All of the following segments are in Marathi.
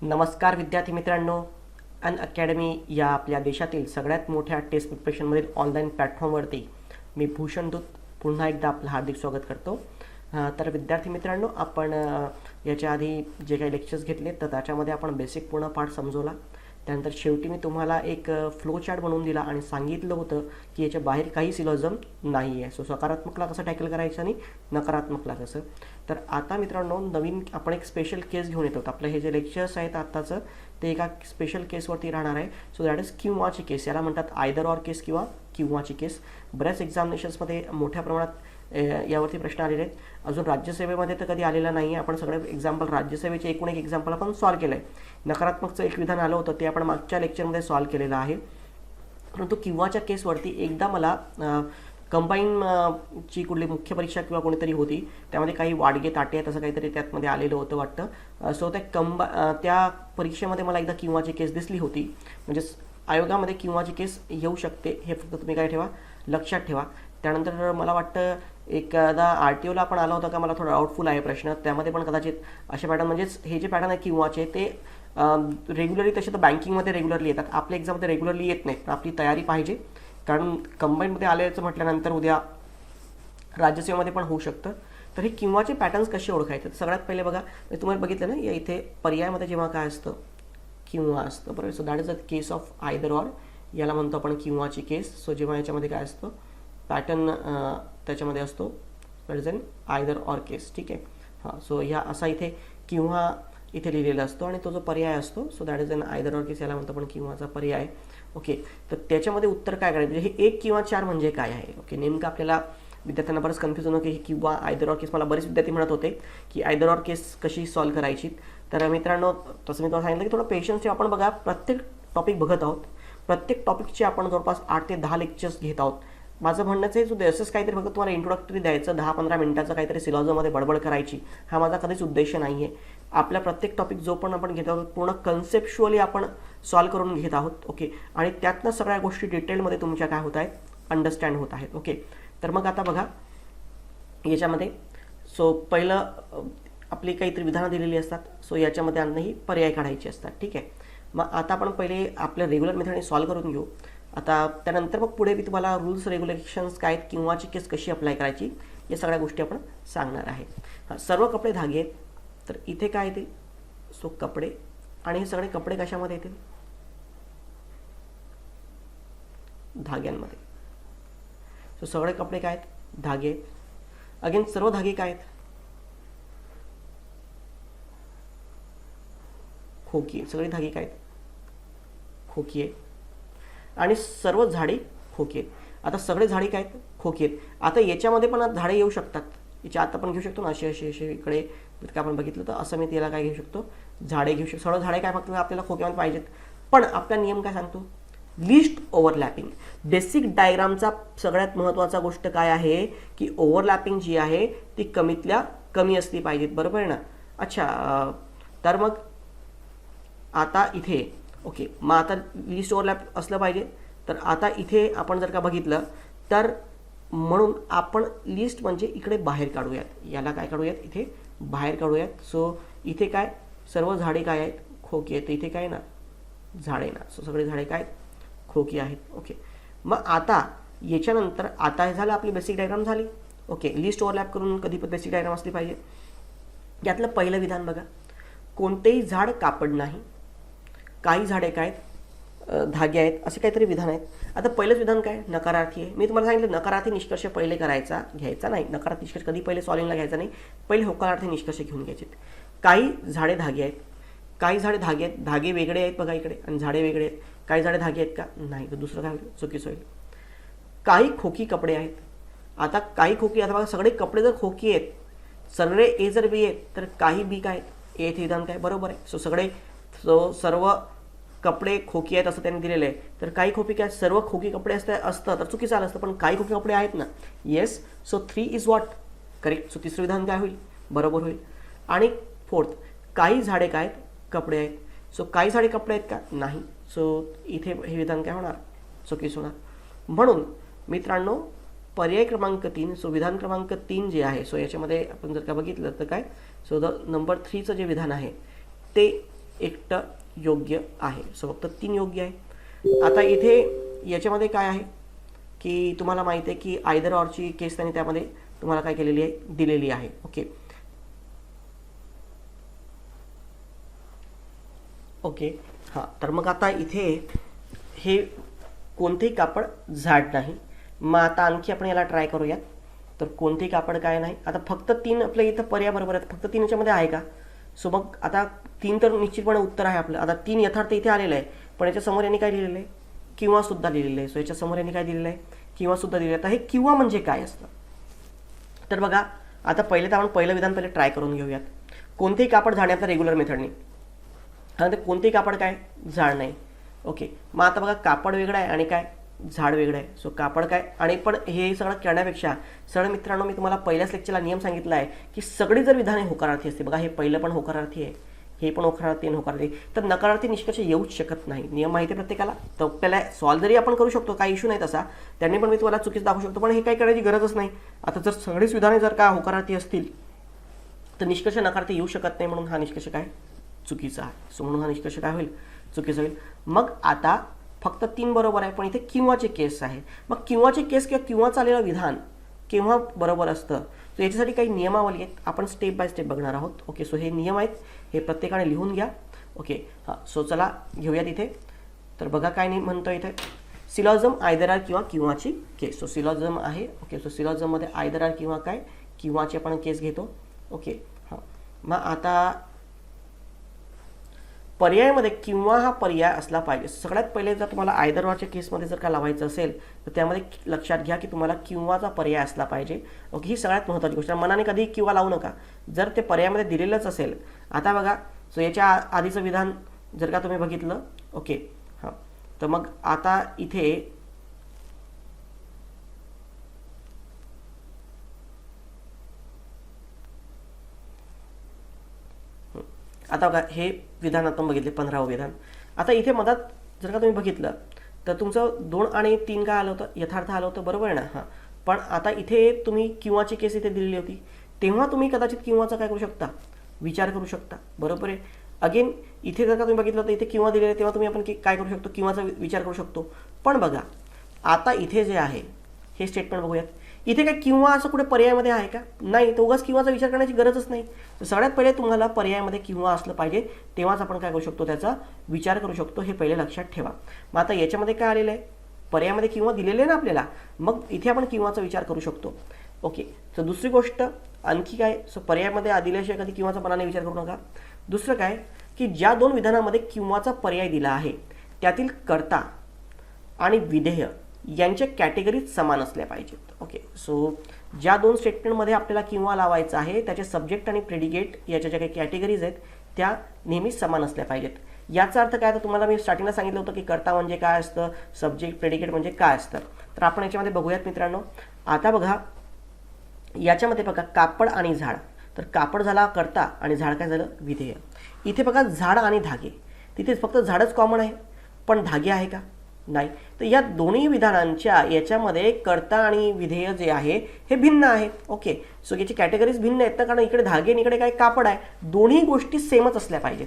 नमस्कार विद्यार्थी मित्रांनो. अन अकॅडमी या आपल्या देशातील सगळ्यात मोठ्या टेस्ट प्रिपरेशनमधील ऑनलाईन प्लॅटफॉर्मवरती मी भूषण दूत पुन्हा एकदा आपलं हार्दिक स्वागत करतो. तर विद्यार्थी मित्रांनो, आपण याच्या आधी जे काही लेक्चर्स घेतले तर त्याच्यामध्ये आपण बेसिक पूर्ण पाठ समजवला. त्यानंतर शेवटी मी तुम्हाला एक फ्लो चार्ट बनवून दिला आणि सांगितलं होतं की याच्या बाहेर काही सिलॉझम नाही आहे. सो सकारात्मकला कसं टॅकल करायचं आणि नकारात्मकला कसं. तर आता मित्रांनो, नवीन आपण एक स्पेशल केस घेऊन येतो. आपलं हे जे लेक्चर्स आहेत आत्ताचं ते एका स्पेशल केसवरती राहणार आहे. सो दॅट इज किंवाची केस. याला म्हणतात आयदर ऑर केस किंवा किंवाची केस. बऱ्याच एक्झामिनेशन्समध्ये मोठ्या प्रमाणात यावरती प्रश्न आलेले आहेत. अजून राज्यसेवेमध्ये तर कधी आलेला नाही आहे. आपण सगळे एक्झाम्पल राज्यसेवेचे एकूण एक एक्झाम्पल आपण सॉल्व केलं आहे. नकारात्मकचं एक विधान आलं होतं ते आपण मागच्या लेक्चरमध्ये सॉल्व केलेलं आहे. परंतु किंवाच्या केसवरती एकदा मला कंबाईन ची कुठली मुख्य परीक्षा किंवा कोणीतरी होती, त्यामध्ये काही वाडगे ताटे तसं काहीतरी त्यातमध्ये आलेलं होतं वाटतं. सो त्या परीक्षेमध्ये मला एकदा किंवाची केस दिसली होती. म्हणजे आयोगामध्ये किंवाची केस येऊ शकते, हे फक्त तुम्ही काय ठेवा, लक्षात ठेवा. त्यानंतर मला वाटतं एखादा RTOला पण आला होता का, मला थोडा डाऊटफुल आहे प्रश्न. त्यामध्ये पण कदाचित अशा पॅटर्न, म्हणजेच हे जे पॅटर्न आहे किंवाचे ते रेग्युलरली, तसे तर बँकिंगमध्ये रेग्युलरली येतात, आपल्या एक्झाममध्ये रेग्युलरली येत नाहीत. आपली तयारी पाहिजे, कारण कंबाईनमध्ये आल्याचं म्हटल्यानंतर उद्या राज्यसेवेमध्ये पण होऊ शकतं. तर हे किंवाचे पॅटर्न्स कसे ओळखायचे. सगळ्यात पहिले बघा, तुम्हाला बघितलं ना, या इथे पर्यायामध्ये जेव्हा काय असतं, किंवा असतं, बरोबर. So that is a case of either or. याला म्हणतो आपण किंवाची केस. सो जेव्हा याच्यामध्ये काय असतं, पॅटर्न त्याच्यामध्ये असतो, that is an either or case. ठीक आहे. हां, सो ह्या असा इथे किंवा इथे लिहिलेला असतो आणि तो जो पर्याय असतो, so that is an either or case. याला म्हणतो आपण किंवाचा पर्याय. ओके, तर त्याच्यामध्ये उत्तर काय करायचं, म्हणजे हे 1 किंवा 4 म्हणजे काय आहे. ओके, नेमकं आपल्याला विद्यार्थ्यांना बरंच कन्फ्युजन होतं की किंवा आयदर ऑर केस. मला बरेच विद्यार्थी म्हणत होते की आयदर ऑर केस कशी सॉल्व्ह करायची. तर मित्रांनो, तसं मी तुम्हाला सांगितलं की थोडं पेशन्स आपण बघा, प्रत्येक टॉपिक बघत आहोत. प्रत्येक टॉपिकचे आपण जवळपास 8 ते 10 लेक्चर्स घेत आहोत. माझं म्हणणंच आहे, सुद्धा असंच काहीतरी फक्त तुम्हाला इंट्रोडक्टरी द्यायचं, 10-15 मिनिटाचं काहीतरी सिलॉझमध्ये बडबड करायची, हा माझा कधीच उद्देश नाही आहे. आपल्या प्रत्येक टॉपिक जो पण आपण घेत आहोत पूर्ण कन्सेप्च्युअली आपण सॉल्व्ह करून घेत आहोत. ओके, आणि त्यातनं सगळ्या गोष्टी डिटेलमध्ये तुमच्या काय होत आहेत, अंडरस्टँड होत आहेत. ओके, तर मग आता बघा याच्यामध्ये, सो पहिलं आपली काहीतरी विधानं दिलेली असतात. सो याच्यामध्ये अन्नही पर्याय काढायचे असतात. ठीक आहे. मग आता आपण पहिले आपल्या रेग्युलर मेथडने सॉल्व्ह करून घेऊ. आता त्यानंतर मग पुढे मी तुम्हाला रूल्स रेग्युलेशन्स काय आहेत, किंवाची केस कशी अप्लाय करायची, या सगळ्या गोष्टी आपण सांगणार आहे. सर्व कपडे धागे आहेत. तर इथे काय येतील, सो कपडे, आणि हे सगळे कपडे कशामध्ये येतील, धाग्यांमध्ये. सो सगळे कपडे काय आहेत, धागे आहेत. अगेन सर्व धागे काय आहेत, खोकी आहे. सगळे धागे काय आहेत, खोकी आहे. आणि सर्व झाडे खोकी आहेत. आता सगळे झाडे काय आहेत, खोकी आहेत. आता याच्यामध्ये पण झाडे येऊ शकतात. याच्या आता आपण घेऊ शकतो ना, असे असे असे इकडे काय आपण बघितलं तर असं मी त्याला काय घेऊ शकतो, झाडे घेऊ शकतो. सर्व झाडे काय फक्त आपल्याला खोक्यामध्ये पाहिजेत. पण आपला नियम काय सांगतो, लिस्ट ओव्हरलॅपिंग. बेसिक डायग्रामचा सगळ्यात महत्त्वाचा गोष्ट काय आहे की ओव्हरलॅपिंग जी आहे ती कमीतल्या कमी असली पाहिजेत. बरोबर आहे ना. अच्छा, तर मग आता इथे ओके, मग आता लिस्ट ओव्हरलॅप असलं पाहिजे. तर आता इथे आपण जर का बघितलं तर म्हणून आपण लिस्ट म्हणजे इकडे बाहेर काढूयात. याला काय काढूयात, इथे बाहेर काढूयात. सो इथे काय, सर्व झाडे काय आहेत, खोकी आहेत. इथे काय ना, झाडे ना. सो सगळे झाडे काय, खोकी आहेत. ओके, मग आता याच्यानंतर आता हे झालं, आपली बेसिक डायग्राम झाली. ओके, लिस्ट ओव्हरलॅप करून कधी पण बेसिक डायग्राम असली पाहिजे. यातलं पहिलं विधान बघा, कोणतेही झाड कापड नाही, काही झाडे काय आहेत, धागे आहेत, असे काहीतरी विधान आहेत. आता पहिलंच विधान काय, नकारार्थी आहे. मी तुम्हाला सांगितलं नकारार्थी निष्कर्ष पहिले घ्यायचा नाही. नकारार्थी निष्कर्ष कधी पहिले सॉल्विंगला घ्यायचा नाही, पहिले होकारार्थी निष्कर्ष घेऊन घ्यायचे. काही झाडे धागे आहेत, काही झाडे धागे आहेत. धागे वेगळे आहेत बघा इकडे, आणि झाडे वेगळे आहेत. काही झाडे धागे आहेत का, नाही. तर दुसरं काय होईल, चुकीचं होईल. काही खोकी कपडे आहेत. आता काही खोकी, आता बघा सगळे कपडे जर खोकी आहेत, सगळे ए जर बी आहेत, तर काही बी काय, ए विधान काय, बरोबर आहे. सो सर्व कपडे खोकी आहेत असं त्यांनी दिलेलं आहे. तर काही खोकी काय, सर्व खोकी कपडे असतं तर चुकीचं आलं असतं, पण काही खोकी कपडे आहेत ना. Yes, so 3 is what, correct. So तिसरं विधान काय होईल, बरोबर होईल. आणि फोर्थ, काही झाडे काय आहेत, कपडे आहेत. सो काही झाडे कपडे आहेत का, नाही. सो इथे हे विधान काय होणार, चुकीचं होणार. म्हणून मित्रांनो, पर्याय क्रमांक 3, सो विधान क्रमांक 3 जे आहे, सो याच्यामध्ये आपण जर का बघितलं तर काय, सो द नंबर 3चं जे विधान आहे ते एकटं योग्य आहे. सो फक्त 3 योग्य आहे. आता इथे याच्यामध्ये काय आहे की तुम्हाला माहिती आहे की आयदर ऑरची केस त्यांनी त्यामध्ये तुम्हाला काय केलेली आहे, दिलेली आहे. ओके ओके हां, तर मग आता इथे हे कोणतेही कापड जाड नाही. मग आता आणखी आपण याला ट्राय करूयात. तर कोणतेही कापड काय नाही. आता फक्त 3 आपल्या इथं पर्याय बरोबर आहेत. फक्त 3 याच्यामध्ये आहे का? सो मग आता 3 तर निश्चितपणे उत्तर आहे आपलं. आता 3 यथार्थ इथे आलेलं आहे, पण याच्या समोर यांनी काय लिहिलेलं आहे, किंवा सुद्धा लिहिलेलं आहे. सो याच्या समोर यांनी काय दिलेलं आहे, किंवा सुद्धा दिलेलं आहे. आता हे किंवा म्हणजे काय असतं? तर बघा, आता पहिले तर आपण पहिलं विधान पहिले ट्राय करून घेऊयात. कोणतेही कापड झाडण्याचा रेग्युलर मेथडने. आणि कोणतेही कापड काय झाड नाही. ओके, मग आता बघा कापड वेगळं आहे आणि काय झाड वेगळं आहे. सो कापड काय आणि पण हे सगळं करण्यापेक्षा सरळ मित्रांनो मी तुम्हाला पहिल्याच लेक्चरला नियम सांगितला आहे की सगळी जर विधाने होकारार्थी असते, बघा हे पहिलं पण होकारार्थी आहे, हे पण होकारार्थी आणि होकारार्थी, तर नकारार्थी निष्कर्ष येऊच शकत नाही. नियम माहिती आहे प्रत्येकाला. तर आपल्याला सॉल्व जरी आपण करू शकतो, काही इश्यू नाही तसा, त्यांनी पण मी तुम्हाला चुकीचं दाखवू शकतो, पण हे काही करायची गरजच नाही. आता जर सगळीच विधाने जर का होकारार्थी असतील तर निष्कर्ष नकारार्थी येऊ शकत नाही, म्हणून हा निष्कर्ष काय चुकीचा आहे. सो म्हणून हा निष्कर्ष काय होईल, चुकीचा होईल. मग आता फक्त 3 बरोबर आहे, पण इथे किंवाचे केस आहे. मग किंवाचे केस किंवा किंवाचं आलेलं विधान केव्हा बरोबर असतं, तर याच्यासाठी काही नियमावली आहेत, आपण स्टेप बाय स्टेप बघणार आहोत. ओके, सो हे नियम आहेत, हे प्रत्येकाने लिहून घ्या. ओके हां, सो चला घेऊयात इथे. तर बघा काय नाही म्हणतो इथे, सिलॉझम आयदर आर किंवा किंवाची केस. सो सिलॉझम आहे. ओके, सो सिलॉझममध्ये आयदर आर किंवा काय किंवाची आपण केस घेतो. ओके हां, मग आता पर्यायामध्ये किंवा हा पर्याय असला पाहिजे. सगळ्यात पहिले जर तुम्हाला आयदर ऑरच्या केसमध्ये जर का लावायचं असेल तर त्यामध्ये लक्षात घ्या की तुम्हाला किंवाचा पर्याय असला पाहिजे. ओके, ही सगळ्यात महत्त्वाची गोष्ट. मनाने कधी किंवा लावू नका जर ते पर्यायामध्ये दिलेलंच असेल. आता बघा, सो याच्या आधीचं विधान जर का तुम्ही बघितलं, ओके हां, तर मग आता इथे आता बघा हे विधान आपण बघितले 15वं विधान. आता इथे मधात जर का तुम्ही बघितलं तर तुमचं 2 आणि 3 काय आलं होतं, यथार्थ आलं होतं, बरोबर आहे ना. हां, पण आता इथे तुम्ही किंवाची केस इथे दिलेली होती, तेव्हा तुम्ही कदाचित किंवाचा काय करू शकता, विचार करू शकता, बरोबर आहे. अगेन इथे जर का तुम्ही बघितलं तर इथे किंवा दिलेलं, तेव्हा तुम्ही आपण काय करू शकतो, किंवाचा विचार करू शकतो. पण बघा आता इथे जे आहे हे स्टेटमेंट बघूयात. इथे काय किंवा असं कुठे पर्यायामध्ये आहे का, नाही. तर उगाच किंवाचा विचार करण्याची गरजच नाही. तर सगळ्यात पहिले तुम्हाला पर्यायामध्ये किंवा असलं पाहिजे, तेव्हाच आपण काय करू शकतो, त्याचा विचार करू शकतो. हे पहिले लक्षात ठेवा. मग आता याच्यामध्ये काय आलेलं आहे, पर्यायामध्ये किंवा दिलेलं आहे ना आपल्याला, मग इथे आपण किंवाचा विचार करू शकतो. ओके, तर दुसरी गोष्ट आणखी काय, सो पर्यायामध्ये दिल्याशिवाय कधी किंवाचा मनाने विचार करू नका. दुसरं काय की ज्या 2 विधानामध्ये किंवाचा पर्याय दिला आहे त्यातील कर्ता आणि विधेय यांच्या कॅटेगरीज समान असल्या पाहिजेत. ओके, सो ज्या 2 स्टेटमेंटमध्ये आपल्याला किंवा लावायचं आहे त्याचे सब्जेक्ट आणि प्रेडिकेट याच्या ज्या काही कॅटेगरीज आहेत त्या नेहमीच समान असल्या पाहिजेत. याचा अर्थ काय, तर तुम्हाला मी स्टार्टिंगला सांगितलं होतं की कर्ता म्हणजे काय असतं, सब्जेक्ट प्रेडिकेट म्हणजे काय असतं. तर आपण याच्यामध्ये बघूयात मित्रांनो. आता बघा याच्यामध्ये बघा कापड आणि झाड, तर कापड झाला कर्ता आणि झाड काय झालं, विधेय. इथे बघा झाड आणि धागे, तिथे फक्त झाडच कॉमन आहे, पण धागे आहे का, नाही. तर या दोन्ही विधानांच्या याच्यामध्ये कर्ता आणि विधेय जे आहे हे भिन्न आहेत. ओके, सो याची कॅटेगरीज भिन्न आहेत ना, कारण इकडे धागे आणि इकडे काय कापड आहे. दोन्ही गोष्टी सेमच असल्या पाहिजेत.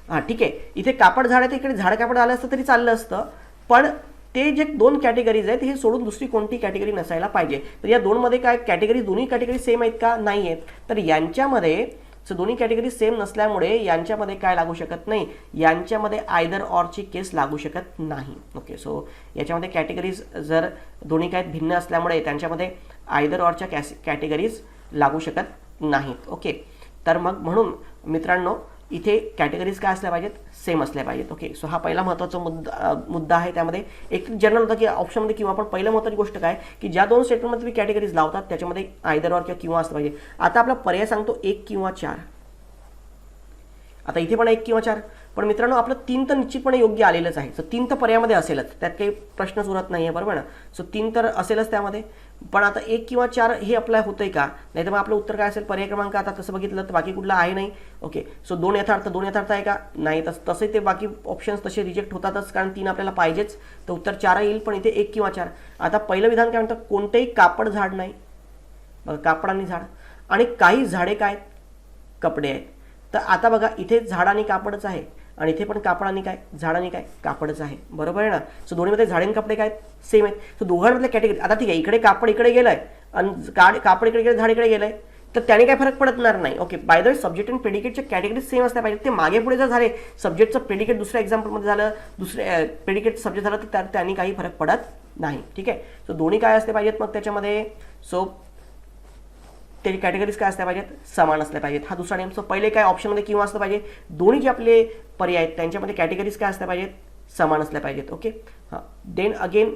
हां ठीक आहे, इथे कापड झाड आहे तर इकडे झाड कापड आलं असतं तरी चाललं असतं, पण ते जे 2 कॅटेगरीज आहेत हे सोडून दुसरी कोणती कॅटेगरी नसायला पाहिजे. तर या 2 मध्ये काय कॅटेगरी, दोन्ही कॅटेगरी सेम आहेत का, नाही आहेत. तर यांच्यामध्ये दोन्ही कॅटेगरी सेम नसल्यामुळे यांच्यामध्ये काय लागू शकत नाही, यांच्यामध्ये आयदर ऑरची केस लागू शकत नाही. ओके, सो याच्यामध्ये कॅटेगरीज जर दोन्ही काय भिन्न असल्यामुळे त्यांच्यामध्ये आयदर ऑरच्या कॅटेगरीज लागू शकत नाहीत. ओके, तर मग म्हणून मित्रांनो इथे कॅटेगरीज काय असल्या पाहिजेत, सेम असल्या पाहिजेत. ओके, सो हा पहिला महत्त्वाचा मुद्दा आहे. त्यामध्ये एक जनरल होता की ऑप्शनमध्ये किंवा, पण पहिलं महत्त्वाची गोष्ट काय की ज्या 2 स्टेटमेंटमध्ये तुम्ही कॅटेगरीज लावतात त्याच्यामध्ये आयदर ऑर किंवा असलं पाहिजे. आता आपला पर्याय सांगतो 1 किंवा 4. आता इथे पण 1 किंवा 4, पण मित्रांनो आपलं 3 तर निश्चितपणे योग्य आलेलंच आहे. सो 3 तर पर्यायामध्ये असेलच, त्यात काही प्रश्नच उरत नाही आहे, बरोबर ना. सो 3 तर असेलच त्यामध्ये, पण आता 1 किंवा 4 हे अप्लाय होतंय का, नाही तर मग आपलं उत्तर काय असेल, पर्याय क्रमांक आता तसं बघितलं तर बाकी कुठला आहे नाही. ओके, सो 2 यथार्थ आहे का, नाही. तसे ते बाकी ऑप्शन्स तसे रिजेक्ट होतातच, कारण 3 आपल्याला पाहिजेच, तर उत्तर 4 येईल. पण इथे 1 किंवा 4. आता पहिलं विधान काय म्हणतं, कोणतेही कापड झाड नाही. बघा कापड आणि झाड, आणि काही झाडे काय कपडे आहेत. तर आता बघा इथे झाड आणि कापडच आहे, आणि इथे पण कापड आणि काय झाड आणि काय कापडच आहे, बरोबर आहे ना. सो दोन्हीमध्ये झाड आणि कपडे काय सेम आहेत. सो दोघांमधल्या कॅटेगरी आता ठीक आहे, इकडे कापड इकडे गेलंय आणि कापड इकडे गेलं झाड इकडे गेलंय, तर त्याने काय फरक पडणार नाही. Okay, by the way subject आणि प्रेडिकेटच्या कॅटेगरी सेम असल्या पाहिजे. ते मागे पुढे जर झाले, सब्जेक्टचं प्रेडिकेट दुसऱ्या एक्झाम्पलमध्ये झालं, दुसऱ्या प्रेडिकेट सब्जेक्ट झालं, तर त्यांनी काही फरक पडत नाही. ठीक आहे. सो दोन्ही काय असले पाहिजेत मग त्याच्यामध्ये, सो त्याची कॅटेगरीज काय असल्या पाहिजेत, समान असल्या पाहिजेत. हा दुसरा नियम. सो पहिले काय ऑप्शनमध्ये किंवा असलं पाहिजे, दोन्ही जे आपले पर्याय आहेत त्यांच्यामध्ये कॅटेगरीज काय असल्या पाहिजेत, समान असल्या पाहिजेत. ओके, हां. देन अगेन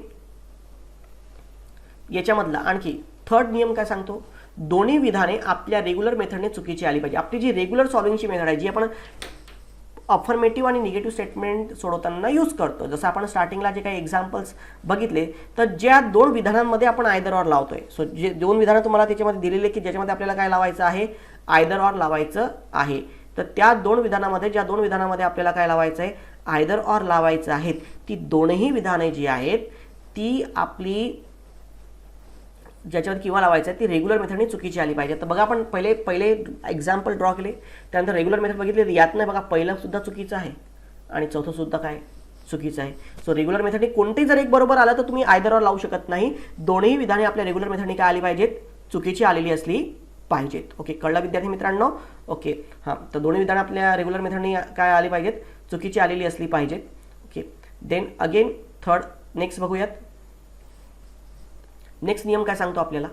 याच्यामधला आणखी थर्ड नियम काय सांगतो, दोन्ही विधाने आपल्या रेग्युलर मेथडने चुकीची आली पाहिजे. आपली जी रेग्युलर सॉल्व्हिंगची मेथड आहे, जी आपण अफर्मेटिव्ह आणि निगेटिव्ह स्टेटमेंट सोडवताना यूज करतो, जसं आपण स्टार्टिंगला जे काही एक्झाम्पल्स बघितले, तर ज्या दोन विधानांमध्ये आपण आयदर ऑर लावतोय, सो जे दोन विधानं तुम्हाला त्याच्यामध्ये दिलेले की ज्याच्यामध्ये आपल्याला काय लावायचं आहे, आयदर ऑर लावायचं आहे, तर त्या दोन विधानामध्ये ज्या दोन विधानामध्ये आपल्याला काय लावायचं आहे, आयदर ऑर लावायचं आहेत, ती दोनही विधाने जी आहेत ती आपली ज्याच्यावर किंवा लावायचं आहे ती रेग्युलर मेथडने चुकीची आली पाहिजे. तर बघा आपण पहिले एक्झाम्पल ड्रॉ केले, त्यानंतर रेग्युलर मेथड बघितली, यात नाही बघा पहिलं सुद्धा चुकीचं आहे आणि चौथं सुद्धा काय चुकीचं आहे. सो रेग्युलर मेथडने कोणतेही जर एक बरोबर आलं तर तुम्ही आयदर ऑर लावू शकत नाही. दोन्ही विधाने आपल्या रेग्युलर मेथडने काय आली पाहिजेत, चुकीची आलेली असली पाहिजेत. ओके, कळलं विद्यार्थी मित्रांनो. ओके, हां. तर दोन्ही विधाने आपल्या रेग्युलर मेथडने काय आली पाहिजेत, चुकीची आलेली असली पाहिजेत. Okay, then again third next बघूयात. नेक्स्ट नियम काय सांगतो आपल्याला,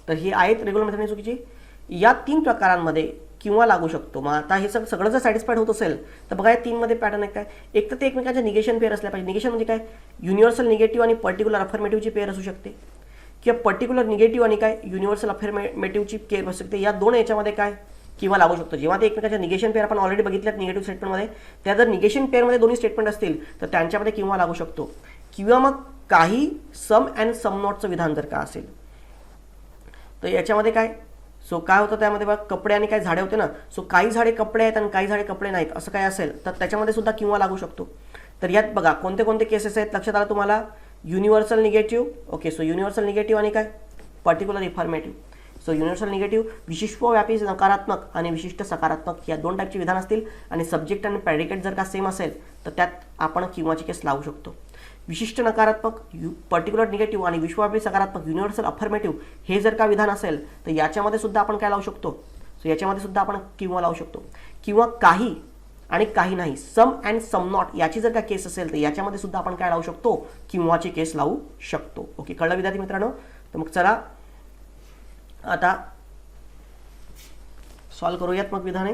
तर ही आहेत रेग्युलर मेथडने चुकीची. या तीन प्रकारांमध्ये किंवा लागू शकतो. मग आता हे सगळं जर सॅटिस्फाईड होत असेल तर बघा या तीनमध्ये पॅटर्न आहे काय, एक तर ते एकमेकांच्या निगेशन पेअर असल्या पाहिजे. निगेशन म्हणजे काय, युनिव्हर्सल निगेटिव्ह आणि पर्टिक्युलर अफर्मेटिव्हची पेअर असू शकते, किंवा पर्टिक्युलर निगेटिव्ह आणि काय युनिव्हर्सल अफर्मेटिव्हची पेअर असू शकते. या दोन याच्यामध्ये काय किंवा लागू शकतो. जेव्हा ते एकमेकांच्या निगेशन पेअर आपण ऑलरेडी बघितल्यात निगेटिव्ह स्टेटमेंटमध्ये, त्या जर निगेशन पेअरमध्ये दोन्ही स्टेटमेंट असतील तर त्यांच्यामध्ये किंवा लागू शकतो. किंवा मग काही सम अँड सम नॉटचं विधान जर का असेल तर याच्यामध्ये काय, सो काय होतं त्यामध्ये बघा, कपडे आणि काय झाडे होते ना, सो काही झाडे कपडे आहेत आणि काही झाडे कपडे नाहीत असं काय असेल तर त्याच्यामध्ये सुद्धा किंवा लागू शकतो. तर यात बघा कोणते कोणते केसेस आहेत लक्षात आलं तुम्हाला, universal negative. Okay, so universal negative आणि काय पर्टिक्युलर इफॉर्मेटिव्ह. सो युनिव्हर्सल निगेटिव्ह विशिष्टव्यापी नकारात्मक आणि विशिष्ट सकारात्मक या दोन टाईपचे विधान असतील आणि सब्जेक्ट आणि प्रेडिकेट जर का सेम असेल तर त्यात आपण किंवाची केस लावू शकतो. विशिष्ट नकारात्मक पर्टिक्युलर निगेटिव्ह आणि विश्वव्यापी सकारात्मक युनिव्हर्सल अफर्मेटिव्ह हे जर का विधान असेल तर याच्यामध्ये सुद्धा आपण काय लावू शकतो, सो याच्यामध्ये सुद्धा आपण किंवा लावू शकतो. किंवा काही आणि काही नाही, सम अँड सम नॉट याची जर का केस असेल तर याच्यामध्ये सुद्धा आपण काय लावू शकतो, किंवाची केस लावू शकतो. ओके, कळलं विद्यार्थी मित्रांनो. तर मग चला आता सॉल्व करूयात मग विधाने.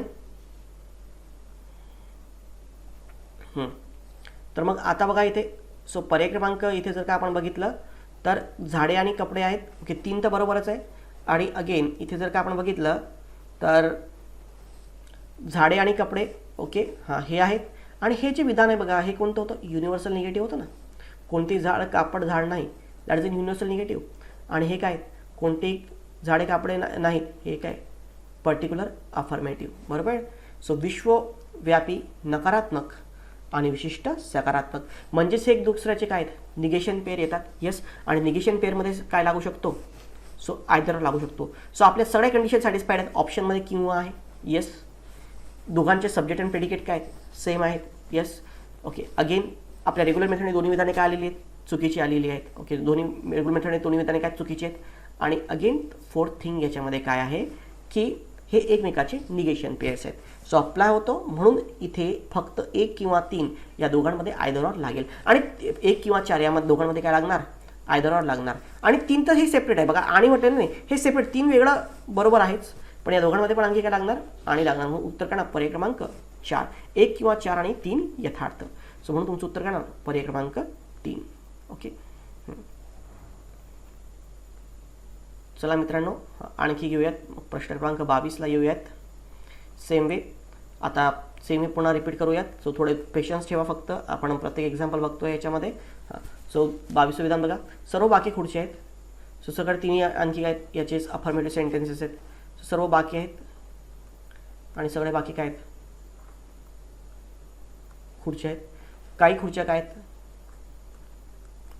तर मग आता बघा इथे, सो पर्याय क्रमांक इथे जर का आपण बघितलं तर झाडे आणि कपडे आहेत. ओके, तीन तर बरोबरच आहे. आणि अगेन इथे जर का आपण बघितलं तर झाडे आणि कपडे, ओके हां हे आहेत. आणि हे जे विधान आहे बघा, हे कोणतं होतं, युनिव्हर्सल निगेटिव्ह होतं ना, कोणती झाड कापड झाड नाही, that is in universal negative. आणि हे काय, कोणती झाडे कापडे नाहीत, हे काय पर्टिक्युलर अफर्मेटिव्ह, बरोबर. सो विश्वव्यापी नकारात्मक आणि विशिष्ट सकारात्मक म्हणजेच हे एक दुसऱ्याचे काय आहेत, निगेशन पेअर येतात. येस, आणि निगेशन पेअरमध्ये काय लागू शकतो, सो आयदर लागू शकतो. सो आपल्या सगळ्या कंडिशन सॅटिस्फाईड आहेत. ऑप्शनमध्ये किंवा आहे, येस. दोघांचे सब्जेक्ट आणि प्रेडिकेट काय आहेत, सेम आहेत, येस. ओके, अगेन आपल्या रेग्युलर मेथडने दोन्ही विधाने काय आलेली आहेत, चुकीची आलेली आहेत. ओके, दोन्ही रेग्युलर मेथडने दोन्ही विधाने काय चुकीची आहेत. आणि अगेन फोर्थ थिंग याच्यामध्ये काय आहे की हे एकमेकाचे निगेशन पेअर्स आहेत. सो अप्लाय होतो म्हणून इथे फक्त 1 किंवा 3 या दोघांमध्ये आयदर ऑर लागेल. आणि 1 किंवा 4 यामध्ये दोघांमध्ये काय लागणार, आयदर ऑर लागणार. आणि 3 तर हे सेपरेट आहे बघा, आणि म्हटलं नाही हे सेपरेट, 3 वेगळं बरोबर आहेच, पण या दोघांमध्ये पण आणखी काय लागणार, आणि लागणार. म्हणून उत्तर काय, पर्याय क्रमांक 4. 1 किंवा 4 आणि 3 यथार्थ. सो म्हणून तुमचं उत्तर काय, पर्याय क्रमांक 3. ओके, चला मित्रांनो आणखी घेऊयात. प्रश्न क्रमांक 22ला येऊयात. सेम वे आता सेम वे पुन्हा रिपीट करूयात. सो थोडे पेशन्स ठेवा फक्त, आपण प्रत्येक एक्झाम्पल बघतोय याच्यामध्ये. हां, सो 22 विधान बघा, सर्व बाकी खुर्ची आहेत. सो सगळे तिन्ही आणखी काय आहेत, याचेच अफर्मेटिव्ह सेंटेन्सेस आहेत. सर्व बाकी आहेत आणि सगळे बाकी काय आहेत, खुर्च्या आहेत. काही खुर्च्या काय आहेत,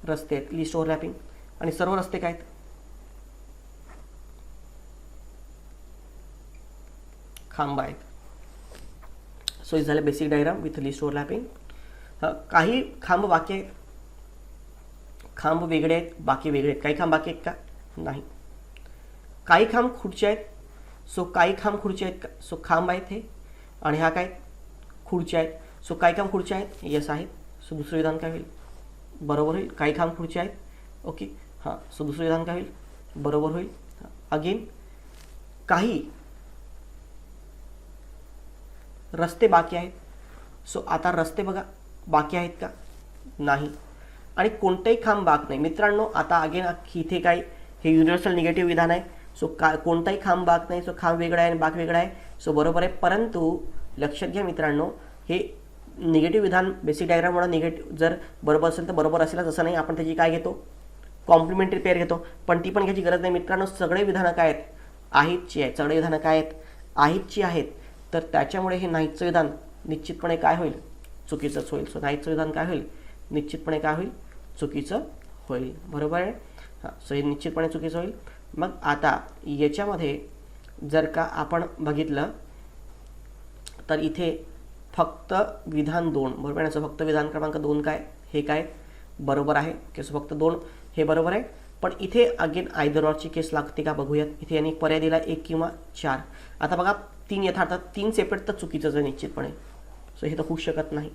रस्ते आहेत, लिस्ट ओव्हरलॅपिंग. आणि सर्व रस्ते काय आहेत, खांब आहेत. सो इज झालं basic diagram with list overlapping. काही खांब बाकी आहेत, खांब वेगळे आहेत, बाकी वेगळे आहेत. काही खांब बाकी आहेत का? नाही. काही खांब खुर्च्या आहेत, सो काही खांब खुर्च्या आहेत का? सो खांब आहेत हे, आणि ह्या काय खुर्च्या आहेत. सो काही खांब खुर्च्या आहेत, येस आहेत. सो दुसरं विधान काय होईल? बरोबर होईल. काही खांब खुर्च्या आहेत, ओके. हां, सो दुसरं विधान काय होईल? बरोबर होईल. अगेन काही रस्ते बाकी आहेत, सो आता रस्ते बघा बाकी आहेत का? नाही. आणि कोणताही खांब बाक नाही. मित्रांनो आता अगेन इथे काय हे युनिव्हर्सल निगेटिव्ह विधान आहे. सो कोणताही खांब बाक नाही, सो खांब वेगळा आहे आणि बाक वेगळा आहे. सो बरोबर आहे. परंतु लक्षात घ्या मित्रांनो, हे निगेटिव्ह विधान बेसिक डायग्राममुळे निगेटिव्ह जर बरोबर असेल तर बरोबर असेलच असं नाही. आपण त्याची काय घेतो? कॉम्प्लिमेंटरी पेअर घेतो. पण ती पण घ्यायची गरज नाही मित्रांनो. सगळे विधानं काय आहेत? आहेतची आहेत. सगळे विधानं काय आहेत? आहेतची आहेत. तर त्याच्यामुळे हे नाहीचं विधान निश्चितपणे काय होईल? चुकीचंच होईल. सो नाहीचं विधान काय होईल? निश्चितपणे काय होईल? चुकीचं होईल. बरोबर आहे. हां, सो हे निश्चितपणे चुकीचं होईल. मग आता याच्यामध्ये जर का आपण बघितलं तर इथे फक्त विधान 2 बरोबर आहे. फक्त विधान क्रमांक 2 काय? हे काय बरोबर आहे की सो फक्त 2 हे बरोबर आहे. पण इथे अगेन आयदर ऑरची केस लागते का बघूयात. इथे यांनी पर्याय दिला 1 किंवा 4. आता बघा 3 यथार्थात 3 सेपरेट तर चुकीचंच आहे निश्चितपणे. सो हे तर होऊ शकत नाही.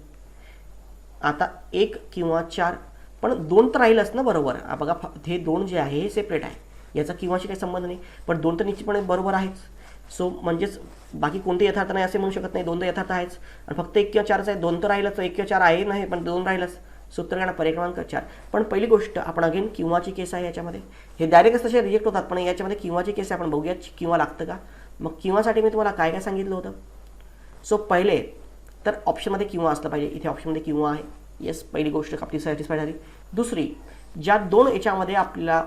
आता 1 किंवा 4 पण 2 तर राहीलच ना बरोबर. बघा हे 2 जे आहे हे सेपरेट आहे, याचा किंवाशी काही संबंध नाही. पण 2 तर निश्चितपणे बरोबर आहेच. सो म्हणजेच बाकी कोणते यथार्थ नाही असे म्हणू शकत नाही. 2 तर यथार्थ आहेच. आणि फक्त 1 किंवा 4च आहे. 2 तर राहिलंच. 1 किंवा 4 आहे नाही, पण 2 राहिलंच. सो उत्तर काय? पर्याय क्रमांक 4. पण पहिली गोष्ट आपण अगेन किंवाची केस आहे याच्यामध्ये. हे डायरेक्ट तसे रिजेक्ट होतात, पण याच्यामध्ये किंवाची केस आहे. आपण बघूया किंवा लागतं का. मग किंवासाठी मी तुम्हाला काय काय सांगितलं होतं. सो पहिले तर ऑप्शनमध्ये किंवा असलं पाहिजे. इथे ऑप्शनमध्ये किंवा आहे. येस, पहिली गोष्ट आपली सॅटिस्फाईड झाली. दुसरी, ज्या 2 याच्यामध्ये आपल्याला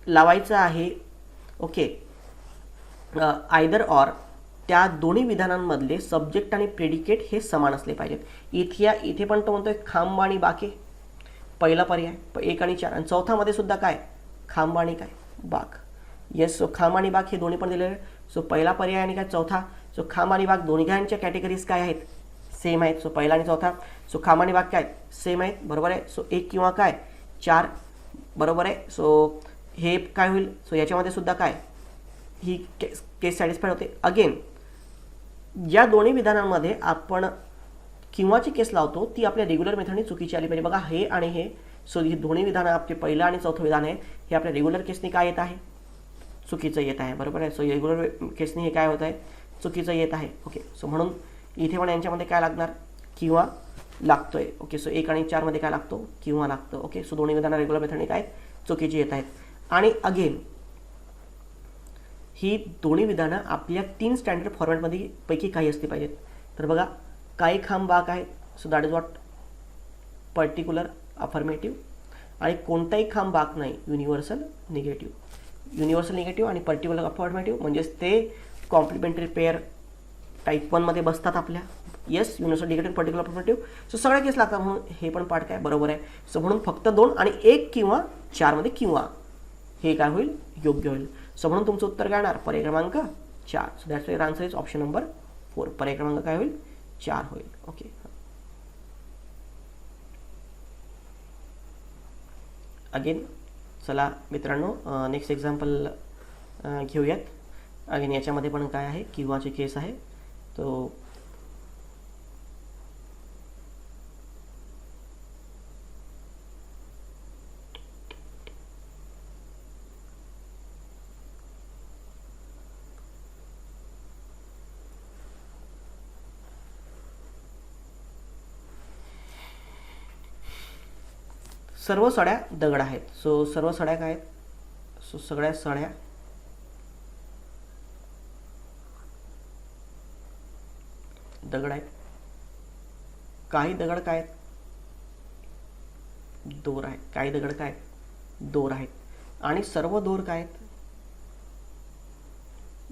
लावायचं आहे ओके आयदर ऑर, त्या दोन्ही विधानांमधले सब्जेक्ट आणि प्रेडिकेट हे समान असले पाहिजेत. इथे पण तो म्हणतोय खांब आणि बाके, पहिला पर्याय 1 आणि 4. आणि चौथामध्ये सुद्धा काय? खांब आणि काय? बाक. येस, सो खांब आणि बाक हे दोन्ही पण दिलेले. सो पहिला पर्याय आणि काय चौथा. सो खांब आणि बाक दोन्हीच्या कॅटेगरीज काय आहेत? सेम आहेत. सो पहिला आणि चौथा. सो खांब आणि बाक काय? सेम आहेत. बरोबर आहे. सो 1 किंवा काय 4 बरोबर आहे. सो हे काय होईल? सो याच्यामध्ये सुद्धा काय ही केस सॅटिस्फाईड होते. अगेन या दोन्ही विधानांमध्ये आपण किंवाची केस लावतो ती आपल्या रेग्युलर मेथडने चुकीची आली पाहिजे. बघा हे आणि हे, सो ही दोन्ही विधानं आपले पहिलं आणि चौथं विधान आहे हे आपल्या रेग्युलर केसने काय येत आहे? चुकीचं येत आहे. बरोबर आहे. सो रेग्युलर केसने हे काय होत आहे? चुकीचं येत आहे. ओके, सो म्हणून इथे पण यांच्यामध्ये काय लागणार? किंवा लागतोय. ओके, सो 1 आणि 4 मध्ये काय लागतो? किंवा लागतं. ओके, सो दोन्ही विधानं रेग्युलर मेथडने काय चुकीची येत आहेत. आणि अगेन ही दोन्ही विधानं आपल्या 3 स्टँडर्ड फॉर्मॅटमध्ये पैकी काही असली पाहिजेत. तर बघा काही खांब बाक आहेत. So that is what particular affirmative. आणि कोणताही खांब बाक नाही, युनिव्हर्सल निगेटिव्ह. युनिव्हर्सल निगेटिव्ह आणि पर्टिक्युलर अफर्मेटिव्ह म्हणजेच ते कॉम्प्लिमेंटरी पेअर टाईप 1 मध्ये बसतात आपल्या. Yes, universal negative particular affirmative. So सगळ्या केस लागतात म्हणून हे पण पार्ट काय बरोबर आहे. सो म्हणून फक्त 2 आणि 1 किंवा 4 मध्ये किंवा हे काय होईल? योग्य होईल. सो म्हणून तुमचं उत्तर काय येणार? पर्याय क्रमांक 4. So that's your answer is option number 4. पर्याय क्रमांक काय होईल? 4 होईल. ओके, अगेन चला मित्रांनो नेक्स्ट एक्झाम्पल घेऊयात. अगेन याच्यामध्ये पण काय आहे? किंवाची केस आहे. तो सर्व सड्या दगड आहेत. सो सर्व सड्या काय आहेत? सो सगळ्या सड्या दगड आहेत. काही दगड काय आहेत? दोर आहेत. काही दगड काय आहेत? दोर आहेत. आणि सर्व दोर काय आहेत?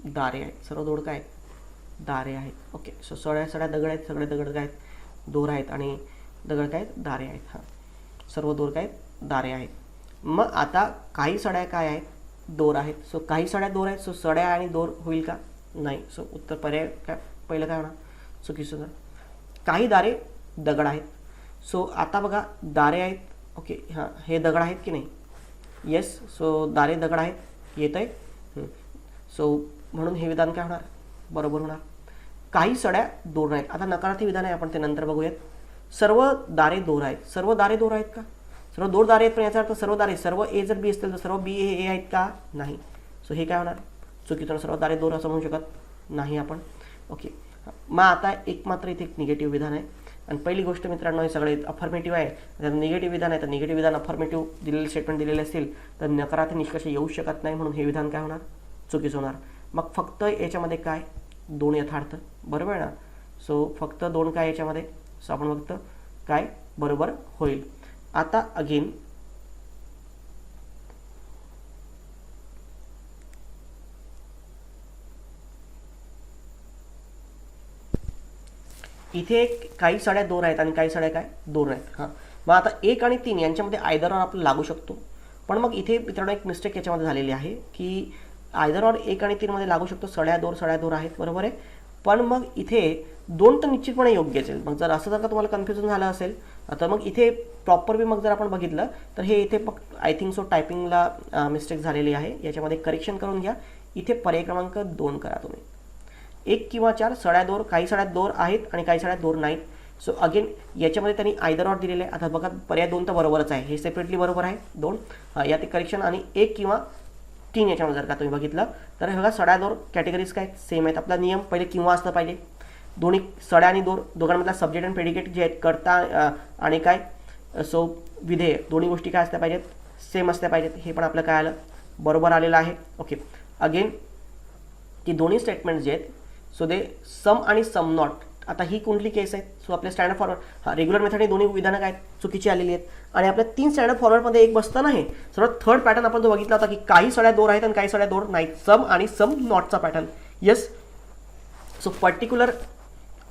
दारे आहेत. सर्व दोर काय आहेत? दारे आहेत. ओके, सो सड्या दगड आहेत. सगळे दगड काय आहेत? दोर आहेत. आणि दगड काय आहेत? दारे आहेत. हां, सर्व दोर काय आहेत? दारे आहेत. मग आता काही सड्या काय आहेत? दोर आहेत. सो काही सड्या दोर आहेत. सो सड्या आणि दोर होईल का? नाही. सो उत्तर पर्याय काय पहिलं काय होणार? चुकीचं उत्तर. काही दारे दगड आहेत. सो आता बघा दारे आहेत. ओके, हां, हे दगड आहेत की नाही? येस. सो दारे दगड आहेत, येत आहे. सो म्हणून हे विधान काय होणार? बरोबर होणार. काही सड्या दोर आहेत. आता नकारार्थी विधान आहे, आपण ते नंतर बघूयात. सर्व दारे दोर आहेत. सर्व दारे दोर आहेत का? सर्व दोर दारे आहेत, पण याचा अर्थ सर्व दारे, सर्व ए जर बी असतील तर सर्व बी ए आहेत का? नाही. सो हे काय होणार? चुकीचं. सर्व दारे दोर असं म्हणू शकत नाही आपण. ओके, मग आता एक मात्र इथे एक निगेटिव्ह विधान आहे. आणि पहिली गोष्ट मित्रांनो, हे सगळे अफर्मेटिव्ह आहे. तर निगेटिव्ह विधान आहे, तर निगेटिव्ह विधान अफर्मेटिव्ह दिलेले स्टेटमेंट दिलेले असतील तर नकारार्थी निष्कर्ष येऊ शकत नाही, म्हणून हे विधान काय होणार? चुकीचं होणार. मग फक्त याच्यामध्ये काय? 2 यथार्थ. बरोबर आहे ना? सो फक्त 2 काय याच्यामध्ये? सो आपण फक्त काय बरोबर होईल. आता अगेन इथे काही साड्या दोर आहेत आणि काही साड्या काय दोर आहेत. हां, मग आता 1 आणि 3 यांच्यामध्ये आयदर ऑर आपलं लागू शकतो. पण मग इथे मित्रांनो एक मिस्टेक याच्यामध्ये झालेली आहे की आयदर ऑर 1 आणि 3 मध्ये लागू शकतो. सड्या दोर आहेत, बरोबर आहे. पण मग इथे 2 तर निश्चितपणे योग्य असेल. मग जर असं जर का तुम्हाला कन्फ्युजन झालं असेल तर मग इथे प्रॉपर बी मग जर आपण बघितलं तर हे इथे फक्त आय थिंक सो टायपिंगला मिस्टेक झालेली आहे. याच्यामध्ये करेक्शन करून घ्या. इथे पर्याय क्रमांक 2 करा तुम्ही. 1 किंवा 4 सड्या दोर, काही सड्या दोर आहेत आणि काही सड्या दोर नाहीत. सो अगेन याच्यामध्ये त्यांनी आयदर ऑर दिलेलं आहे. आता बघा पर्याय 2 तर बरोबरच आहे, हे सेपरेटली बरोबर आहे 2. यात करेक्शन. आणि 1 किंवा 3 याच्यामध्ये जर का तुम्ही बघितलं तर हे बघा सड्या दोर कॅटेगरीज काय सेम आहेत. आपला नियम पहिले किंवा असलं पाहिजे. दोन्ही सड्या आणि दोर दोघांमधला सब्जेक्ट आणि प्रेडिकेट जे आहेत कर्ता आणि काय सो विधेय दोन्ही गोष्टी काय असल्या पाहिजेत? सेम असल्या पाहिजेत. हे पण आपलं काय आलं? बरोबर आलेलं आहे. ओके, अगेन की दोन्ही स्टेटमेंट्स जे आहेत सो दे सम आणि सम नॉट. आता ही कुठली केस आहे? सो आपल्या स्टँडर्ड फॉरवर्ड रेग्युलर मेथडने दोन्ही विधानं काय चुकीची आलेली आहेत. आणि आपल्या 3 स्टँडर्ड फॉरवर्डमध्ये एक बसतं नाही. सर्वात थर्ड पॅटर्न आपण जो बघितला होता की काही सड्या दोर आहेत आणि काही सड्या दोर नाहीत. सम आणि सम नॉटचा pattern. Yes. So particular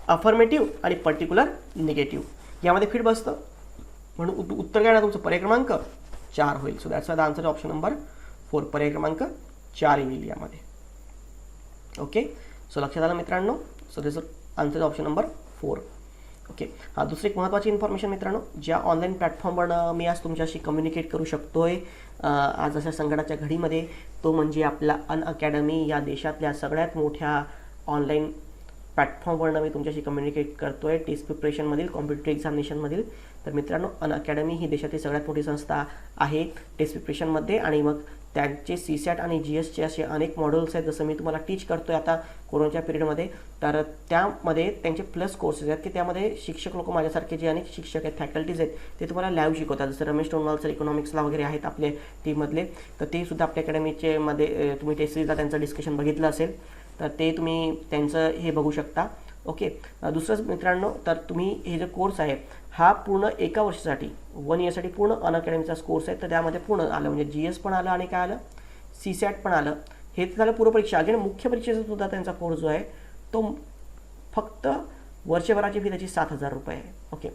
affirmative आणि पर्टिक्युलर निगेटिव्ह यामध्ये फिट बसतं. म्हणून उत्तर काय ना तुमचं? पर्याय क्रमांक 4 होईल. So that's the answer option number 4. पर्याय क्रमांक 4 येईल यामध्ये. ओके, सो लक्षात आलं मित्रांनो. So this answer option number 4. Okay, हां, दुसरी एक महत्त्वाची इन्फॉर्मेशन मित्रांनो, ज्या ऑनलाईन प्लॅटफॉर्मवर मी आज तुमच्याशी कम्युनिकेट करू शकतोय आज अशा संकटाच्या घडीमध्ये, तो म्हणजे आपला अनअकॅडमी. या देशातल्या सगळ्यात मोठ्या ऑनलाईन प्लॅटफॉर्मवरनं मी तुमच्याशी कम्युनिकेट करतोय टेस्ट प्रिपरेशनमधील, कॉम्पिटेटिव्ह एक्झामिनेशनमधील. तर मित्रांनो, अनअकॅडमी ही देशातील सगळ्यात मोठी संस्था आहे टेस्ट प्रिपरेशनमध्ये. आणि मग त्यांचे CSAT आणि GSचे असे अनेक मॉड्यूल्स आहेत, जसं मी तुम्हाला टीच करतोय आता कोरोनाच्या पिरियडमध्ये. तर त्यामध्ये त्यांचे प्लस कोर्सेस आहेत की त्यामध्ये शिक्षक लोक माझ्यासारखे जे अनेक शिक्षक आहेत, फॅकल्टीज आहेत, ते तुम्हाला लाईव्ह शिकवतात. जसं रमेश टोनवाल सर इकॉनॉमिक्सला वगैरे आहेत आपले टीममधले, तर ते सुद्धा आपल्या अकॅडमीचे मध्ये तुम्ही टेस्ट सिरीजला त्यांचं डिस्कशन बघितलं असेल तर ते तुम्ही त्यांचं हे बघू शकता. ओके, दुसरंच मित्रांनो, तर तुम्ही हे जो कोर्स आहे हा पूर्ण एका वर्षासाठी 1 इयरसाठी पूर्ण अनअकॅडमीचा कोर्स आहे. तर त्यामध्ये पूर्ण आलं म्हणजे GS पण आलं आणि काय आलं? CSAT पण आलं. हे झालं पूर्वपरीक्षा. अगेन मुख्य परीक्षेचा सुद्धा त्यांचा कोर्स जो आहे तो फक्त वर्षभराची फी त्याची 7,000 रुपये आहे. ओके,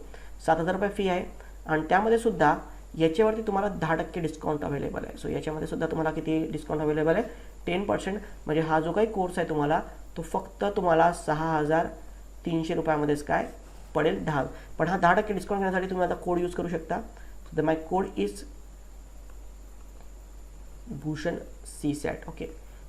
7,000 रुपये फी आहे. आणि त्यामध्ये सुद्धा याच्यावरती तुम्हाला 10% डिस्काउंट अवेलेबल आहे. सो याच्यामध्ये सुद्धा तुम्हाला किती डिस्काउंट अवेलेबल आहे? 10%. म्हणजे हा जो काही कोर्स आहे तुम्हाला तो फक्त तुम्हाला 6,300 रुपयामध्येच काय पडेल 10. पण हा 10% डिस्काउंट घेण्यासाठी तुम्ही आता कोड यूज करू शकता. The my code is Bhushan CSAT. Okay,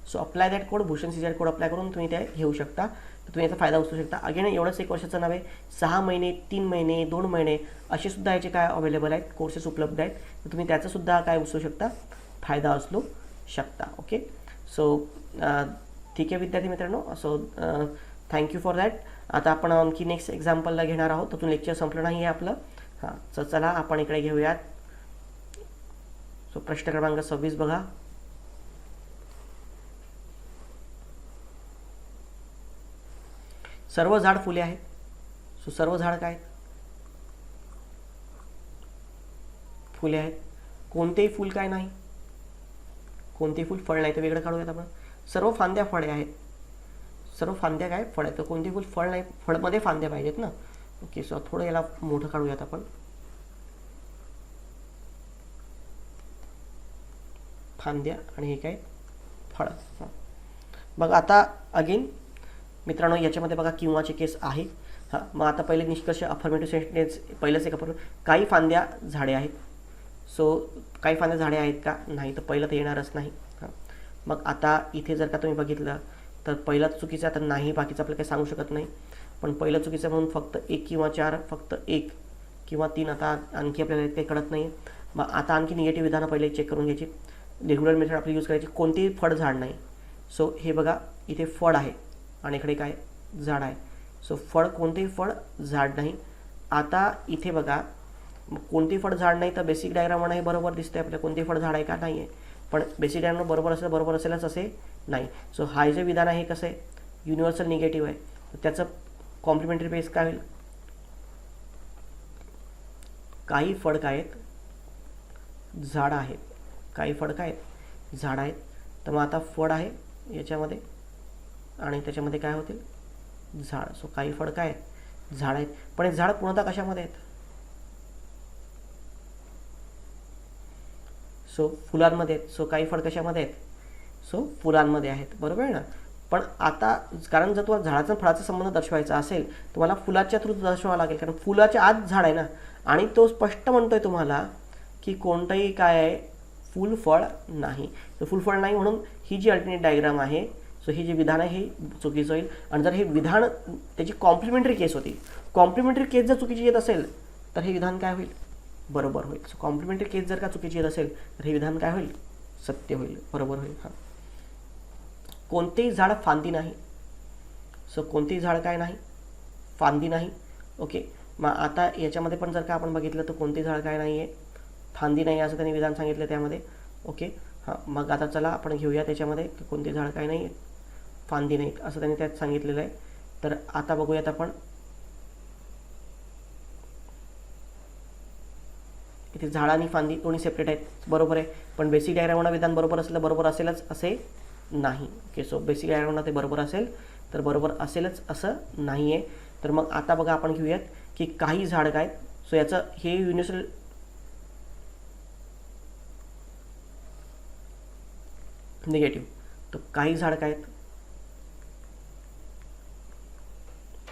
so apply that code, Bhushan CSAT code apply करून तुम्ही ते घेऊ शकता. तर तुम्ही याचा फायदा उचलू शकता. अगेन एवढंच 1 वर्षाचं नव्हे, 6 महिने, 3 महिने, 2 महिने असे सुद्धा याचे काय अवेलेबल आहेत कोर्सेस उपलब्ध आहेत. तर तुम्ही त्याचा सुद्धा काय उचलू शकता, फायदा उचलू शकता. ओके, सो ठीक आहे विद्यार्थी मित्रांनो. So thank you for that. आता आपण आणखी नेक्स्ट एक्झाम्पलला घेणार आहोत. अजून लेक्चर संपलं नाही आहे आपलं. हां, तर चला आपण इकडे घेऊयात. सो प्रश्न क्रमांक 26 बघा. सर्व झाड फुले आहेत. सो सर्व झाड काय? फुले आहेत. कोणतेही फूल काय नाही? कोणतेही फूल फळ नाही. तर वेगळं काढूयात आपण. सर्व फांद्या फळे आहेत. सर्व फांद्या काय? फळ आहेत. तर कोणते फूल फळ नाही? फळमध्ये फांद्या पाहिजेत ना. ओके, सो थोडं याला मोठं काढूयात आपण. फांद्या आणि हे काय? फळ. बघ आता अगेन मित्रांनो याच्यामध्ये बघा किंवाचे केस आहे. हां, मग आता पहिले निष्कर्ष अफर्मेटिव्ह सेंटेन्स पहिलंच एक काही फांद्या झाडे आहेत. सो काही फांद्या झाडे आहेत का? नाही, तर पहिलं तर येणारच नाही. हां, मग आता इथे जर का तुम्ही बघितलं तर पहिलाच चुकीचा, तर नाही बाकीचं आपलं काही सांगू शकत नाही. पण पहिलं चुकीचं म्हणून फक्त 1 किंवा 4, फक्त 1 किंवा 3 आता आणखी आपल्याला काही कळत नाही. मग आता आणखी निगेटिव्ह विधानं पहिले चेक करून घ्यायची. रेग्युलर मेथड आपली यूज करायची. कोणतेही फळ झाड नाही. सो हे बघा इथे फळ आहे आणि इकडे काय झाड आहे. सो फळ, कोणतेही फळ झाड नाही. आता इथे बघा कोणतेही फळ झाड नाही, तर बेसिक डायग्राम हे बरोबर दिसतंय आपल्याला कोणतेही फळ झाड आहे का? नाही आहे. पण बेसिक डायग्राम बरोबर असेलच असे नाही. सो हा जे विधान आहे कसं आहे, युनिव्हर्सल निगेटिव्ह आहे. तर त्याचं कॉम्प्लिमेंटरी बेस काय होईल? काही फळ काय आहेत? झाड आहेत. काही फळ काय आहेत? झाड आहेत. तर मग आता फळ आहे याच्यामध्ये आणि त्याच्यामध्ये काय होतील? झाड. सो काही फळ काय आहेत? झाड आहेत. पण हे झाड पूर्णतः कशामध्ये आहेत? सो फुलांमध्ये आहेत. सो काही फळ कशामध्ये आहेत? सो फुलांमध्ये आहेत. बरोबर आहे ना? पण आता कारण जर तुम्हाला झाडाचा फळाचा संबंध दर्शवायचा असेल तुम्हाला फुलाच्या थ्रू दर्शवावं लागेल, कारण फुलाच्या आत झाड आहे ना. आणि तो स्पष्ट म्हणतोय तुम्हाला की कोणतंही काय आहे? फुल फळ नाही. तर फुल फळ नाही म्हणून ही जी अल्टरनेट डायग्राम आहे, सो हे जे विधान आहे हे चुकीचं होईल. आणि जर हे विधान त्याची कॉम्प्लिमेंटरी केस होती, कॉम्प्लिमेंटरी केस जर चुकीची येत असेल तर हे विधान काय होईल? बरोबर होईल. सो कॉम्प्लिमेंटरी केस जर का चुकीची येत असेल तर हे विधान काय होईल? सत्य होईल, बरोबर होईल. हां, कोणतेही झाड फांदी नाही. सो कोणतेही झाड काय नाही? फांदी नाही. ओके, मग आता याच्यामध्ये पण जर का आपण बघितलं तर कोणतेही झाड काय नाही आहे? फांदी नाही असं त्यांनी विधान सांगितलं त्यामध्ये. ओके, हां, मग आता चला आपण घेऊया त्याच्यामध्ये की कोणते झाड काय नाही आहे? फांदी नाहीत असं त्यांनी त्यात सांगितलेलं आहे. तर आता बघूयात आपण इथे झाड आणि फांदी दोन्ही सेपरेट आहेत, बरोबर आहे. पण बेसिक डायग्रामला विधान बरोबर असलं बरोबर असेलच असे नाही. ओके, सो बेसिक डायग्रामला ते बरोबर असेल तर बरोबर असेलच असं नाही आहे. तर मग आता बघा आपण घेऊयात की काही झाड काय. सो याचं हे युनिव्हर्सल निगेटिव्ह. तर काही झाड काय आहेत?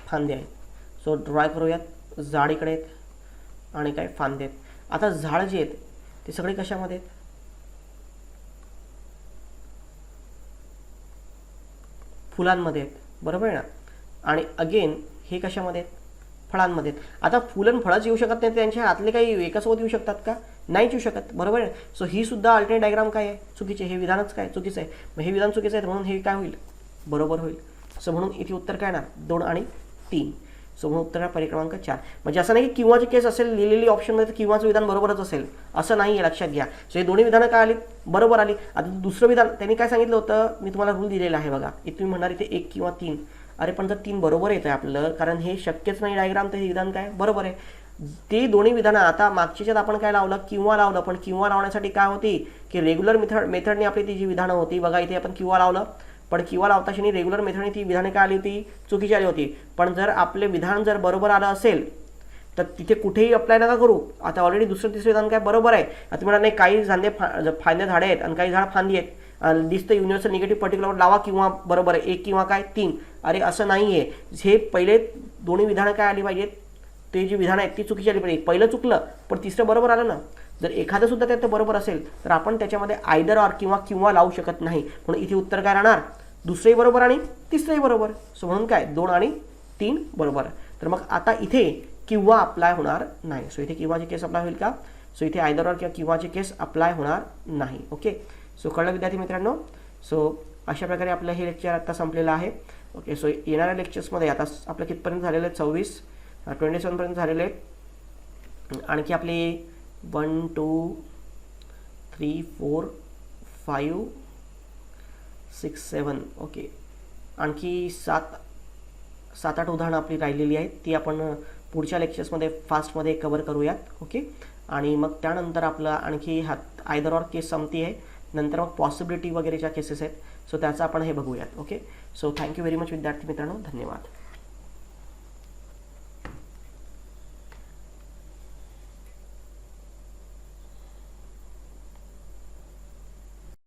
फांदे आहेत. सो ड्रॉय करूयात. झाड इकडे आहेत आणि काय फांदे आहेत. आता झाड जे आहेत ते सगळे कशामध्ये आहेत? फुलांमध्ये आहेत, बरोबर आहे ना. आणि अगेन हे कशामध्ये आहेत? फळांमध्ये आहेत. आता फुलं फळंच येऊ शकत नाही, त्यांच्या हातले काही एकासोबत येऊ शकतात का? नाहीच येऊ शकत, बरोबर आहे. सो ही सुद्धा अल्टरनेट डायग्राम काय आहे? चुकीचे. हे विधानच काय? चुकीचं आहे. मग हे विधान चुकीचं आहे म्हणून हे काय होईल? बरोबर होईल. सो म्हणून इथे उत्तर काय येणार? 2 आणि 3. सो म्हणून उत्तर पर्याय क्रमांक 4. म्हणजे असं नाही की किंवाची केस असेल लिहिलेली ऑप्शनमध्ये तर किंवाचं विधान बरोबरच असेल असं नाही आहे, लक्षात घ्या. सो हे दोन्ही विधानं काय आली? बरोबर आली. आता दुसरं विधान त्यांनी काय सांगितलं होतं? मी तुम्हाला रूल दिलेला आहे बघा. इथे तुम्ही म्हणणार इथे 1 किंवा 3. अरे पण जर 3 बरोबर येतं आहे आपलं, कारण हे शक्यच नाही डायग्राम, तर हे विधान काय बरोबर आहे. ते दोन्ही विधानं आता मागच्याच्यात आपण काय लावलं? किंवा लावलं. पण किंवा लावण्यासाठी काय होती की रेग्युलर मेथडने आपली ती जी विधानं होती बघा, इथे आपण किंवा लावलं. पण किंवा लावताना रेग्युलर मेथडने ती विधाने काय आली होती? चुकीची आली होती. पण जर आपले विधान जर बरोबर आलं असेल तर तिथे कुठेही अप्लाय नका करू. आता ऑलरेडी दुसरं तिसरं विधान काय बरोबर आहे. आता म्हणा नाही काही फांदे झाडे आहेत आणि काही झाड फांदी आहेत, दिसतं युनिव्हर्सल निगेटिव्ह पर्टिक्युलर लावा किंवा बरोबर आहे 1 किंवा काय 3. अरे असं नाही आहे. हे पहिले दोन्ही विधानं काय आली पाहिजेत? ते जी विधानं आहेत ती चुकीची आली पाहिजे. पहिलं चुकलं पण तिसरं बरोबर आलं ना. जर एखादं सुद्धा त्यात बरोबर असेल तर आपण त्याच्यामध्ये आयदर ऑर किंवा लावू शकत नाही. म्हणून इथे उत्तर काय राहणार? दुसरंही बरोबर आणि तिसरंही बरोबर. सो म्हणून काय 2 आणि 3 बरोबर. तर मग आता इथे किंवा अप्लाय होणार नाही. सो इथे किंवाची केस अप्लाय होईल का? सो इथे आयदर ऑर किंवाची केस अप्लाय होणार नाही. ओके, सो कळलं विद्यार्थी मित्रांनो. सो अशा प्रकारे आपलं हे लेक्चर आता संपलेलं आहे. ओके, सो येणाऱ्या लेक्चर्समध्ये आता आपलं कितपर्यंत झालेलं आहे? 27 पर्यंत झालेले आहेत. आणखी आपले 1 2 3 4 5 6 7 ओके, आणखी 7-8 उदाहरणं आपली राहिलेली आहेत. ती आपण पुढच्या लेक्चर्समध्ये फास्टमध्ये कवर करूयात. ओके, आणि मग त्यानंतर आपलं आणखी आयदर ऑर केस संपती आहे. नंतर मग पॉसिबिलिटी वगैरेच्या केसेस आहेत. सो त्याचं आपण हे बघूयात. Okay, so thank you very much विद्यार्थी मित्रांनो, धन्यवाद.